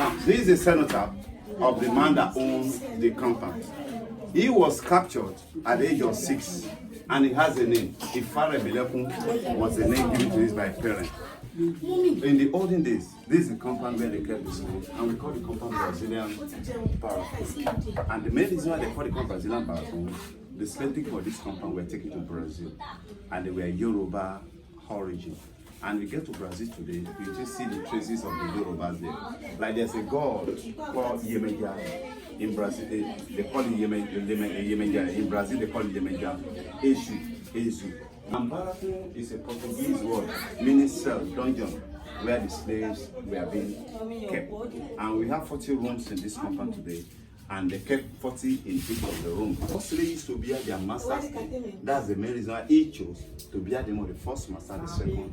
Now, this is a senator of the man that owns the compound. He was captured at the age of 6, and he has a name. Ifare Melekun was the name given to his by parents. In the olden days, this is the compound where they kept the slaves, and we call the compound Brazilian Barracoon. And the main reason why they call the compound Brazilian Barracoon, the slaves for this compound were taken to Brazil, and they were Yoruba origin. And we get to Brazil today, you just see the traces of the Yorubas there. Like there's a god called Yemenja. In Brazil, they call it Yemenja. In Brazil, they call it Yemenja. Esu. And Barracoon is a Portuguese word meaning cell, dungeon, where the slaves were being kept. And we have 40 rooms in this compound today, and they kept 40 in each of the rooms. Slaves used to bear their masters. That's the main reason why he chose to bear them on the first master, the second,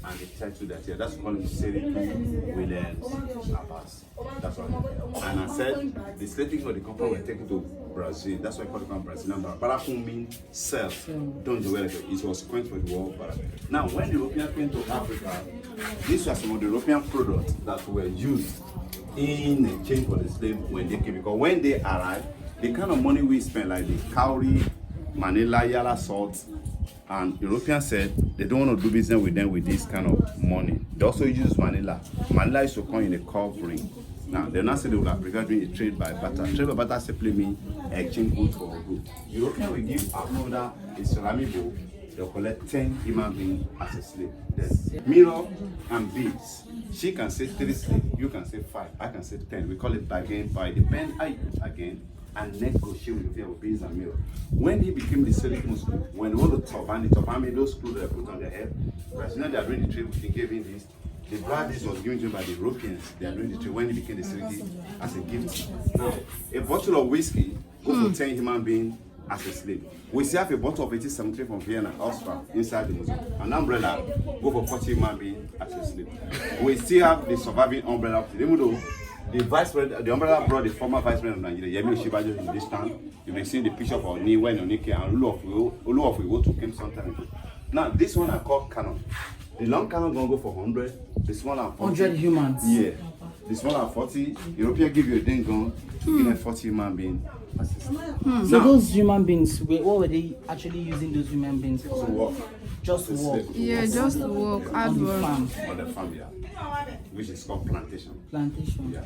and the third to that year. That's called Storey Williams Abbas. That's what. And I said the slaves for the compound were taken to Brazil. That's why I call the compound Brazilian Barracoon means cell, dungeon, where it was coined for the war. Now, when the Europeans came to Africa, these were some of the European products that were used in exchange for the slave when they came, because when they arrived, the kind of money we spent, like the cowrie, Manila, Yala salt, and Europeans said they don't want to do business with them with this kind of money. They also use Manila. Manila used to come in a curved ring. Now, they now say they will have preferred doing a trade by barter. Trade by barter simply means exchange good for good. Europeans will give our mother a ceramic bowl. They'll collect 10 human beings as a slave. There's mirror and beads. She can say 3 slaves, you can say 5, I can say 10. We call it bargain by depend how you put again and negotiate with your beads and mirror. When he became the Select Muslim, when all the turban made those clothes that they put on their head, Brazilians, they are doing the trade, they gave him this. The bride this was given to him by the Europeans. They are doing the trade when he became the Select as a gift. Now, a bottle of whiskey goes for 10 human beings as a slave. We still have a bottle of 1873 from Vienna, Austria, inside the museum. An umbrella go for 40 human beings as a slave. We still have the surviving umbrella. Even though the vice president, the umbrella brought the former vice president of Nigeria, Yemi Oshibajo, in this town. You may see the picture of Oni when Onike and Olu of Iwotu came sometime ago. Now, this one I call cannon. The long cannon gonna go for 100. The small are 40. 100 humans. Yeah. The small are 40. European give you a ding gun to give 40 human beings. So those human beings, what were they actually using those human beings for? To work. Just to work. Yeah, just to work, hard On the work. farm. On the farm, yeah. Which is called plantation. Plantation. Yeah.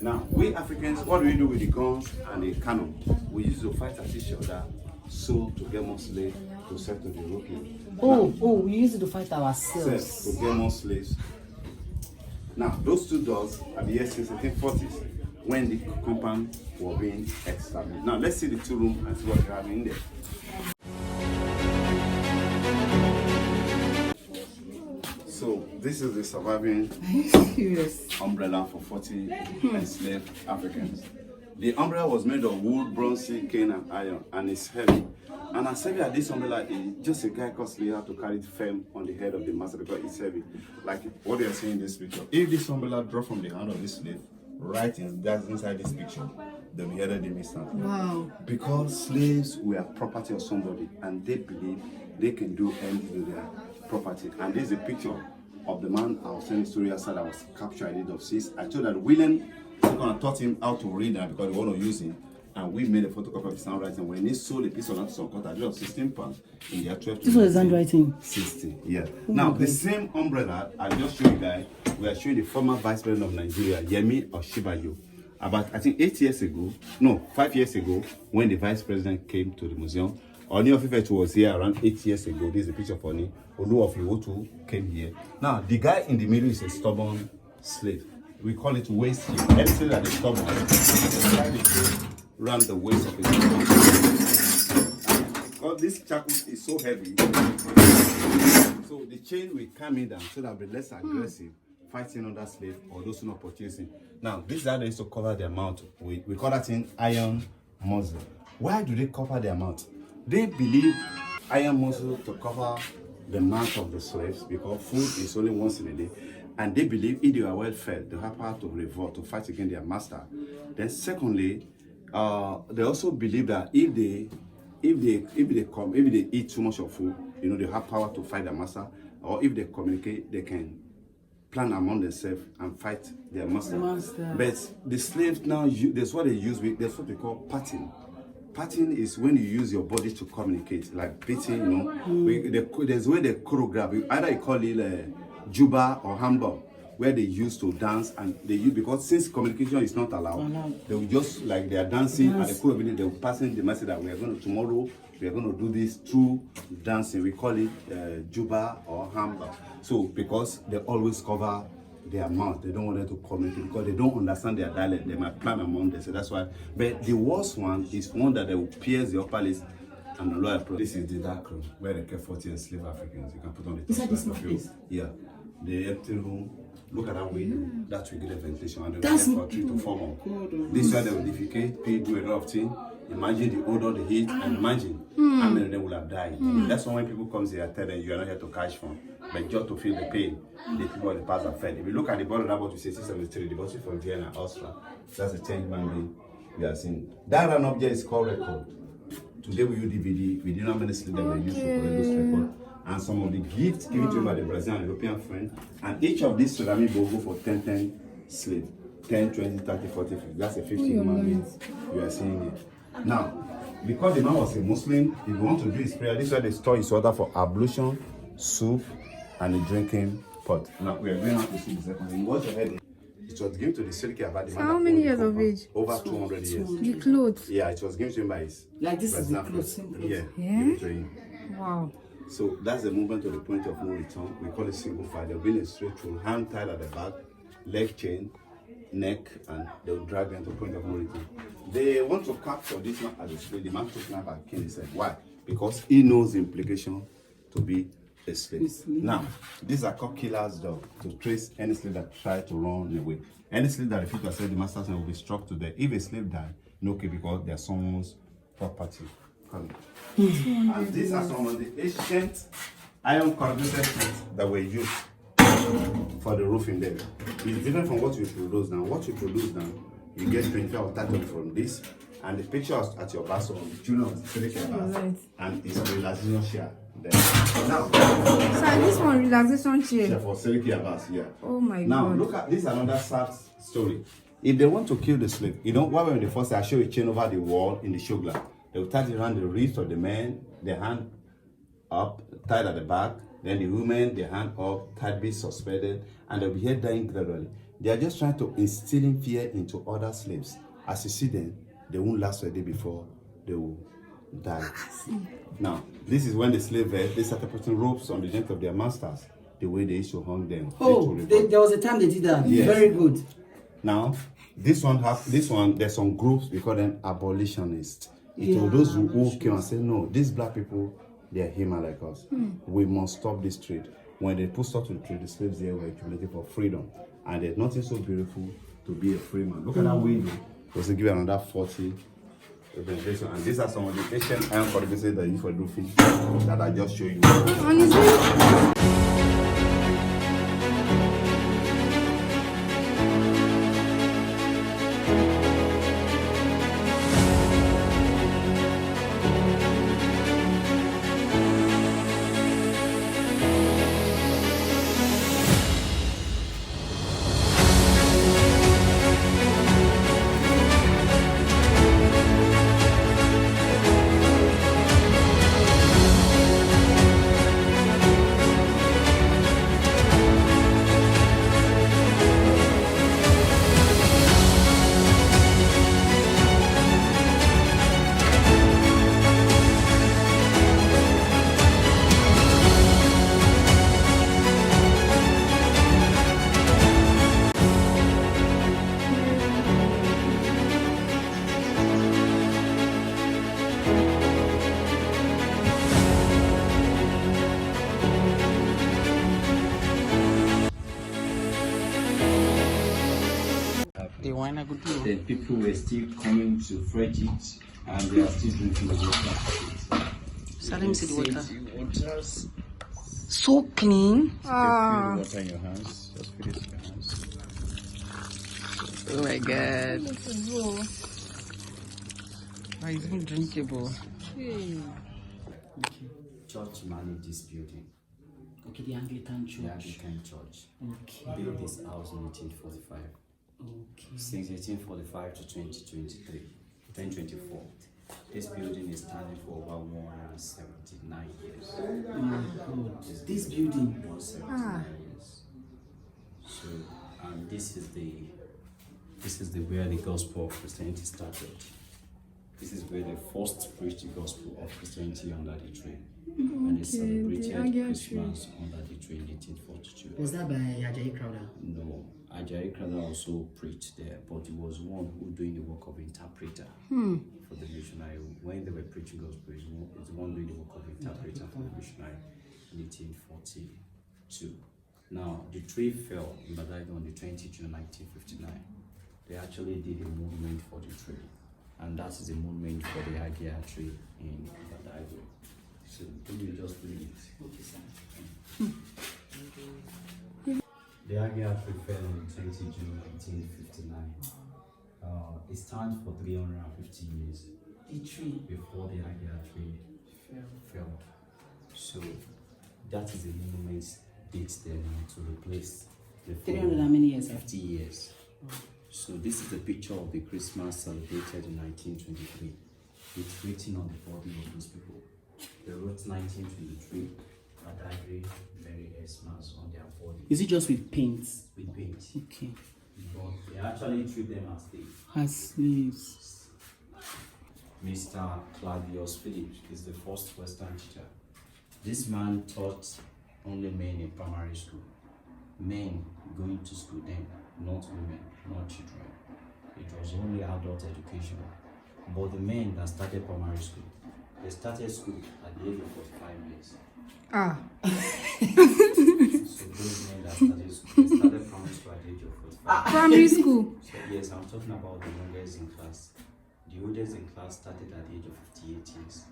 Now, we Africans, what do we do with the guns and the cannon? We use to fight at each other, so to get more slaves to sell to the Europeans. We use it to fight ourselves. To get more slaves. Now, those two doors are the year 1740s when the compound was being established. Now, let's see the 2 rooms and see what we have in there. So, this is the surviving umbrella for 40 enslaved Africans. The umbrella was made of wood, bronze, cane, and iron, and it's heavy. And as heavy as this umbrella is, just a guy costly have to carry it firm on the head of the master because it's heavy. Like what they are seeing in this picture. If this umbrella dropped from the hand of this slave, right that's inside this picture, they'll be headed in instantly. Wow. Because slaves were property of somebody, and they believe they can do anything to their property. And this is a picture of the man I was telling the story outside that was captured at the age of 6. I told that William taught him how to read that because they want to use him. And we made a photocopy of his handwriting. When he sold a piece of land to some cut, I just 16 pounds in the year 12. This was his handwriting? 60, yeah. Now, the same umbrella I just showed you guys, we are showing the former vice president of Nigeria, Yemi Oshibajo. About, I think 5 years ago, when the vice president came to the museum. Oni of Ife was here around 8 years ago. This is a picture of Oni. Olu of Iwotu came here. Now, the guy in the middle is a stubborn slave. We call it waist heel. Anything that is stubborn, around the waist of his body. Because this charcoal is so heavy, so the chain will calm it down so that will be less aggressive fighting other slaves or those who are not purchasing. Now, this is how they used to cover their mouth. We call that in iron muzzle. Why do they cover their mouth? They believe iron muzzle to cover the mouth of the slaves because food is only once in a day. And they believe if they are well fed, they have power to revolt, to fight against their master. Then secondly, they also believe that if they eat too much of food, they have power to fight their master, or if they communicate, they can plan among themselves and fight their master. But the slaves now, that's what they use. That's what they call patting. Patting is when you use your body to communicate, like beating. You know, there's where they choreograph. Either you call it juba or hamba, where they used to dance, and they use, because since communication is not allowed, they will just like they are dancing and the choreography, they will passing the message that we are going to tomorrow. We are going to do this through dancing. We call it juba or hamba. So because they always cover their mouth, they don't want them to communicate because they don't understand their dialect. They might plan among them. So that's why. But the worst one is one that they will pierce the upper lips and the lower part. This is the dark room where they kept 40 enslaved Africans. You can put on the top of you. Yeah. The empty room. Look at that window. That will give the ventilation, and they will for 3 to 4 months. This is where they will defecate, pay, do a lot of things. Imagine the odor, the heat, and imagine how many of them will have died. That's why when people come here, I tell them you are not here to catch fun, but just to feel the pain. The people of the past are fed. If you look at the bottom of that bottle, you say 673, the bottle from Vienna, Austria. That's a change man being we are seeing. That random object is called record. Today we use DVD. We didn't know how many sleep that we use to collect those records. And some of the gifts given to you by the Brazilian and European friend. And each of these ceramic will go for 10 slaves. 10, 20, 30, 40, 50. That's a 15 human beings we are seeing it. Now, because the man was a Muslim, if you want to do his prayer, this is where they store his water for ablution, soup, and a drinking pot. Now, we are going on to see the second thing. What's your head? It was given to the Siriki about the man. How many years of age? Over 200 years. The clothes. Yeah, it was given to him by his. Like this is the Brazilian clothes. friend. Simple. Yeah, Yeah? given to him. Wow. So that's the movement to the point of no return. We call it single file. They'll be in a straight through, hand tied at the back, leg chain, neck, and they'll drag them to the point of no return. They want to capture this man as a slave. The man took him back and he said, why? Because he knows the implication to be a slave. Now, these are called killer's dog to trace any slave that try to run away. Any slave that refuse to accept the master's will be struck to death. If a slave dies, no, okay, because they're someone's property. And these are some of the ancient iron corrugated plates that were used for the roofing there. It's different from what you produce now. What you produce now, you get 25 or 30 from this, and the picture at your back on Junior and it's a relaxation chair. Now, So this one relaxation chair. for Seriki Abbas, yeah. Oh my Now God. look at this another sad story. If they want to kill the slave, you know, when the first I show a chain over the wall in the shogla, they will tie it around the wrist of the man, the hand up, tied at the back, then the women, the hand up, tied be suspended, and they'll be here dying gradually. They are just trying to instill fear into other slaves. As you see them, they won't last a day before they will die. Now, this is when the slaves they started putting ropes on the neck of their masters, the way they used to hang them. Oh, there was a time they did that. Yes. Very good. Now, this one, there's some groups, we call them abolitionists. It was those who came and said, no, these black people, they are human like us. We must stop this trade. When they put stop to the trade, the slaves there were accumulated for freedom. And there's nothing so beautiful to be a free man. Look at that window. It was to give another 40 representation. And these are some of the ancient iron corrugated that you for roofing that I just show you. Honestly. The people were still coming to fetch it, and they are still drinking the water. So let me see the water. So clean. Feel the water in your hands. Just feel it in your hands. Oh my God. Oh, it's even drinkable. Church managed this building. Okay, the Anglican Church. The Anglican Church Okay. built this house in 1845. Okay. Since 1845 to 2024, this building is standing for over 179 years. This building. 179 years. So, and this is the where the gospel of Christianity started. This is where they first preached the gospel of Christianity under the tree. And they celebrated Christmas under the tree in 1842. Was that by Ajayi Crowder? No, Ajayi Crowder also preached there, but he was one who doing the work of interpreter for the missionary. When they were preaching gospel, he's the one doing the work of interpreter for the missionary in 1842. Now, the tree fell in Badagry on the 20th June 1959. They actually did a movement for the tree, and that is a movement for the Agia tree in Badagry. So, can you just read it? Okay, sir. The Agia tree fell on the 20th June 1959. It stands for 350 years The tree before the Agia tree fell. So, that is a monument date there now to replace the 300 and many years? 50 years. So this is a picture of the Christmas celebrated in 1923. It's written on the body of those people. They wrote 1923, Badagry, Merry Xmas on their body Is it just with paint? with paint. Okay. But they actually treat them as slaves. As slaves. Mr. Claudius Phillips is the first Western teacher. This man taught only men in primary school. Men going to school then, not women, not children. It was only adult education. But the men that started primary school, they started school at the age of 45 years. Ah. So those men that started school, they started primary school at the age of 45. Primary school. So yes, I'm talking about the youngest in class. The oldest in class started at the age of 58 years.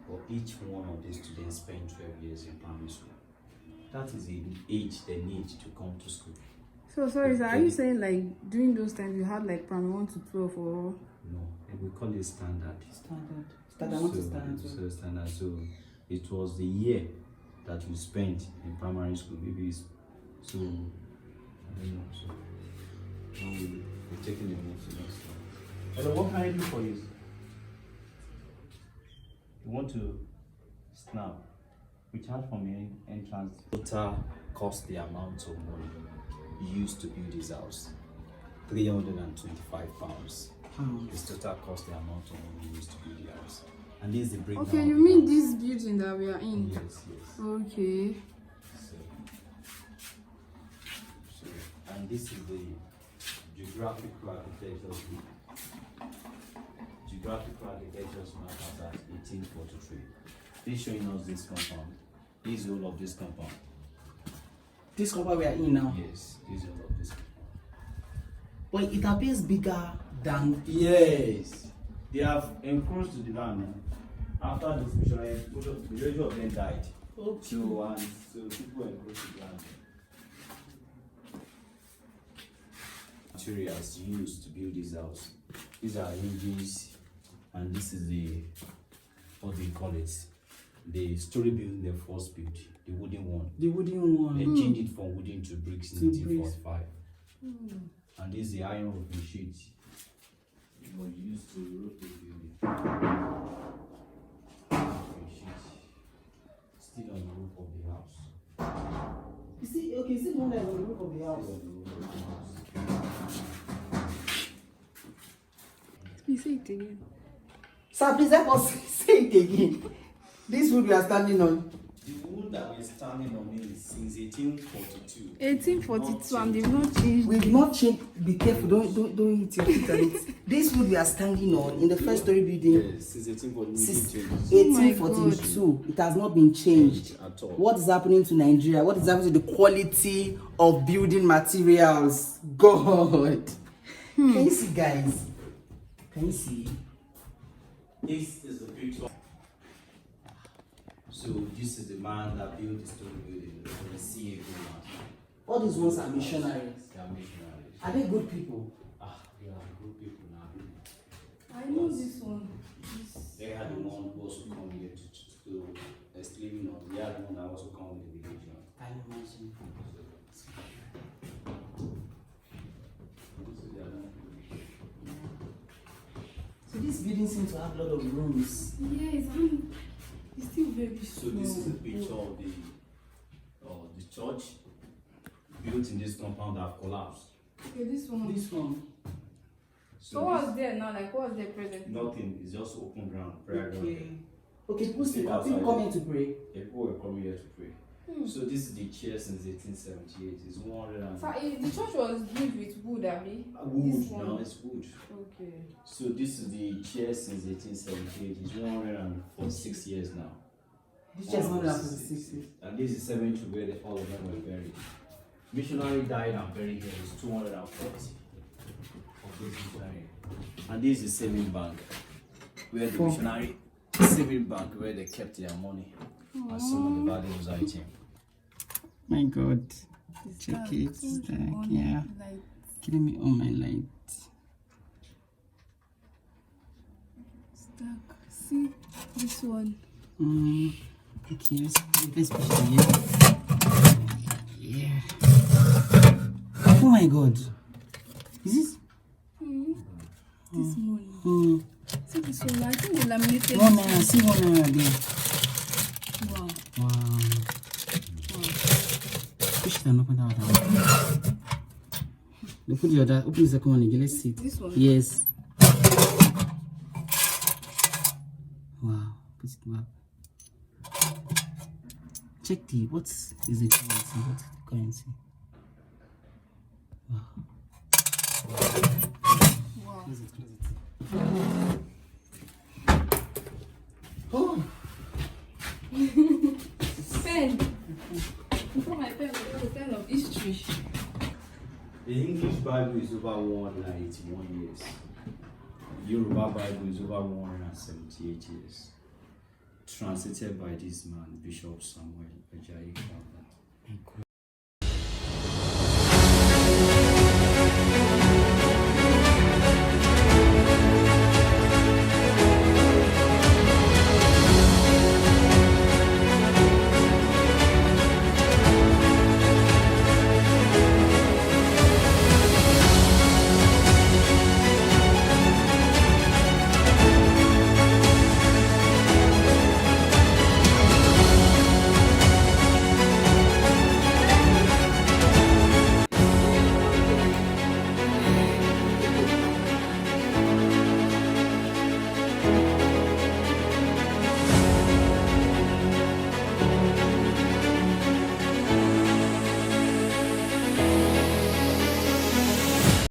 But each one of these students spent 12 years in primary school. That is the age they need to come to school. So sorry, sir. Are you saying like during those times you had like primary 1 to 12 or? No, we call it standard. Standard. Standard 1 to standard 2. So standard. So it was the year that you spent in primary school. Maybe it's, so I don't know. So now we're taking the next semester. Hello, what can I do for you? You want to snap? We charge from your entrance. Total cost the amount of money used to build this house. £325. It's total cost the amount of money used to build the house. And this is the breakdown. Okay, you of the mean house. this building that we are in? Yes. Okay. So, and this is the geographical architectural group. Geographical architectural map as at 1843. This showing us this compound. This is all of this compound. This cover we are in now. Yes, this is all of this compound. But it appears bigger than. Yes, they have encroached to the land now. After this missionary, majority of them died. Okay. So people encroached to the land. Materials used to build this house. These are hinges, and this is the, what do you call it? The Storey building they first built, the wooden one. The wooden one. They changed it from wooden to bricks in To bricks. 1845. And this is the iron roofing sheet. It was used to roof the building. Roofing sheet. Still on the roof of the house. You see, okay, you see the one that is on the roof of the house. Still on the roof of the house. You say it again. Sir, please help us say it again. This wood we are standing on. The wood that we're standing on is since 1842. 1842 and they've not changed. We've not changed. Be careful, don't hit your feet on it. This wood we are standing on in the first story building. Yes, since 1842. Since Oh my 1842, it has not been changed. At all. What is happening to Nigeria? What is happening to the quality of building materials? God. Can you see, guys? Can you see? This is the picture. So this is the man that built the Storey building. The CA man. All these ones are missionaries. They are missionaries. Are they good people? They are good people now. I know this one. They are the one who also come here to slaving on. They are the one that also come with the religion. I this building seems to have a lot of rooms. Yes, it's still very So small. this is a picture of the church built in this compound that have collapsed. Okay, this one. This one. So what's there now? Like what's there present? Nothing. It's just open ground, prayer ground. Okay. Okay, people still Outside. people come here to pray. People were coming here to pray. So this is the chair since 1878. It's 100 and So the church was built with wood, Abi? wood. This one. Now it's wood. Okay. So this is the chair since 1878. It's 146 years now. This chair is 146 years. And this is the cemetery where all of them were buried. Missionary died and buried here. It's 240 of this missionary. And this is the saving bank where the missionary saving bank where they kept their money and some of the valuables item. My God. It's Check dark. it. It's Push dark. on Yeah. light. Killing me on my light. It's dark. See this one. Okay, let's push it again. Yeah. Oh my God. Is this? This one. See this one. I think they laminated. 1 naira. See 1 naira there. Wow. Wow. Push it and open that one. They put the other. Open the second one again. Let's see. This one? Yes. Wow. Put it back. Check the what is the currency? What's the currency? Wow. Wow. Close it. Oh. Pen. Before my pen was a pen of history. The English Bible is over 181 years. Yoruba Bible is over 178 years. Translated by this man, Bishop Samuel Ajayi